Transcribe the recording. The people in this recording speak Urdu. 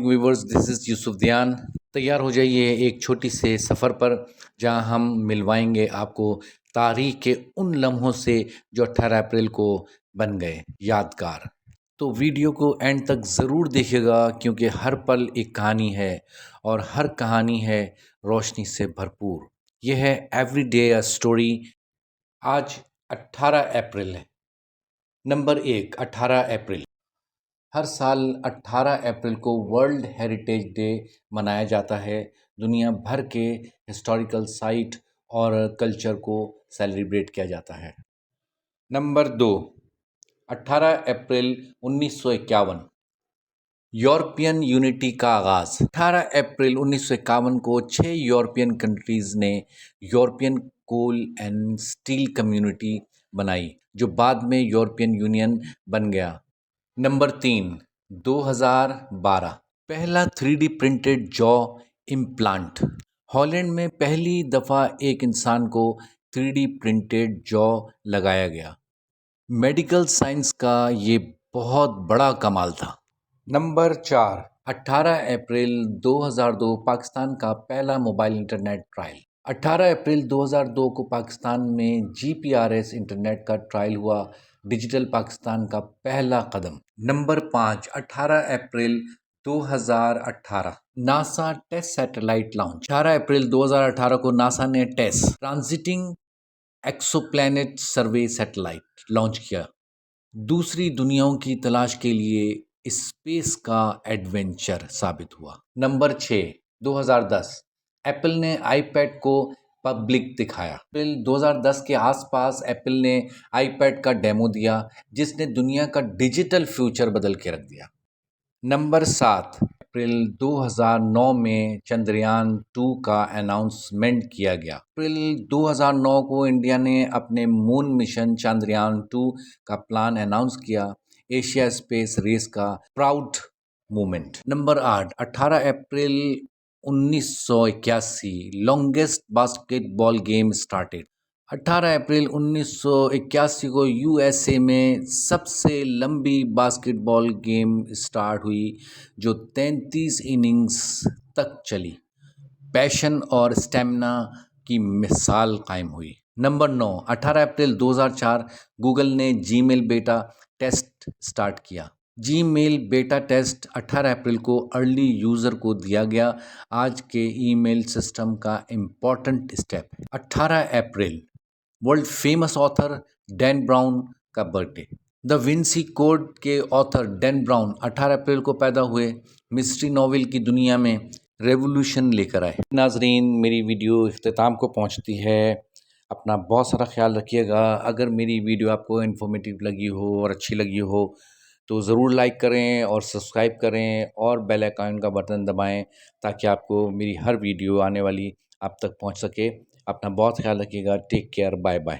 ویورز، دس از یوسف دیان۔ تیار ہو جائیے ایک چھوٹی سے سفر پر، جہاں ہم ملوائیں گے آپ کو تاریخ کے ان لمحوں سے جو 18 اپریل کو بن گئے یادگار۔ تو ویڈیو کو اینڈ تک ضرور دیکھیے گا، کیونکہ ہر پل ایک کہانی ہے اور ہر کہانی ہے روشنی سے بھرپور۔ یہ ہے ایوری ڈے اے اسٹوری۔ آج 18 اپریل ہے۔ Number 1، 18 April. ہر سال 18 اپریل کو ورلڈ ہیریٹیج ڈے منایا جاتا ہے۔ دنیا بھر کے ہسٹوریکل سائٹ اور کلچر کو سیلیبریٹ کیا جاتا ہے۔ نمبر 2، 18 اپریل 1951، یورپین یونٹی کا آغاز۔ 18 اپریل 1951 کو 6 یورپین کنٹریز نے European coal and steel community بنائی، جو بعد میں یورپین یونین بن گیا۔ نمبر 3، 2012، پہلا 3D پرنٹڈ جو امپلانٹ۔ ہالینڈ میں پہلی دفعہ ایک انسان کو 3D پرنٹڈ جو لگایا گیا۔ میڈیکل سائنس کا یہ بہت بڑا کمال تھا۔ نمبر 4، 18 اپریل 2002، پاکستان کا پہلا موبائل انٹرنیٹ ٹرائل۔ 18 اپریل 2002 کو پاکستان میں GPRS انٹرنیٹ کا ٹرائل ہوا، ڈیجیٹل پاکستان کا پہلا قدم۔ Number 5، 18 April 2018، NASA test satellite launch. 18 April 2018 کو ناسا نے ٹرانزٹنگ ایکسو پلانٹ سروے سیٹلائٹ لانچ کیا، دوسری دنیاؤں کی تلاش کے لیے اسپیس کا ایڈونچر ثابت ہوا۔ نمبر 6، 2010، ایپل نے آئی پیڈ کو پبلک دکھایا۔ اپریل 2010 کے آس پاس ایپل نے آئی پیڈ کا ڈیمو دیا، جس نے دنیا کا ڈیجیٹل فیوچر بدل کے رکھ دیا۔ نمبر 7، اپریل 2009 میں چندریان 2 کا اناؤنسمنٹ کیا گیا۔ اپریل 2009 کو انڈیا نے اپنے مون مشن چندریان 2 کا پلان اناؤنس کیا، ایشیا اسپیس ریس کا proud moment. Number 8، 18 April 1981، longest basket ball game started. 18 April 1981 کو USA میں سب سے لمبی باسکٹ بال گیم اسٹارٹ ہوئی، جو 33 اننگز تک چلی۔ پیشن اور اسٹیمنا کی مثال قائم ہوئی۔ نمبر 9، 18 اپریل 2004، گوگل نے جی میل بیٹا ٹیسٹ اسٹارٹ کیا۔ جی میل بیٹا ٹیسٹ 18 اپریل کو ارلی یوزر کو دیا گیا، آج کے ای میل سسٹم کا امپورٹنٹ اسٹیپ ہے۔ 18 اپریل، ورلڈ فیمس آتھر ڈین براؤن کا برتھ ڈے۔ دا ونسی کوڈ کے آتھر ڈین براؤن 18 اپریل کو پیدا ہوئے، مسٹری ناول کی دنیا میں ریولوشن لے کر آئے۔ ناظرین، میری ویڈیو اختتام کو پہنچتی ہے، اپنا بہت سارا خیال رکھیے گا۔ اگر میری ویڈیو آپ کو انفارمیٹیو لگی ہو اور اچھی لگی ہو تو ضرور لائک کریں اور سبسکرائب کریں اور بیل آئیکن کا بٹن دبائیں، تاکہ آپ کو میری ہر ویڈیو آنے والی آپ تک پہنچ سکے۔ اپنا بہت خیال رکھیے گا۔ Take care, bye bye.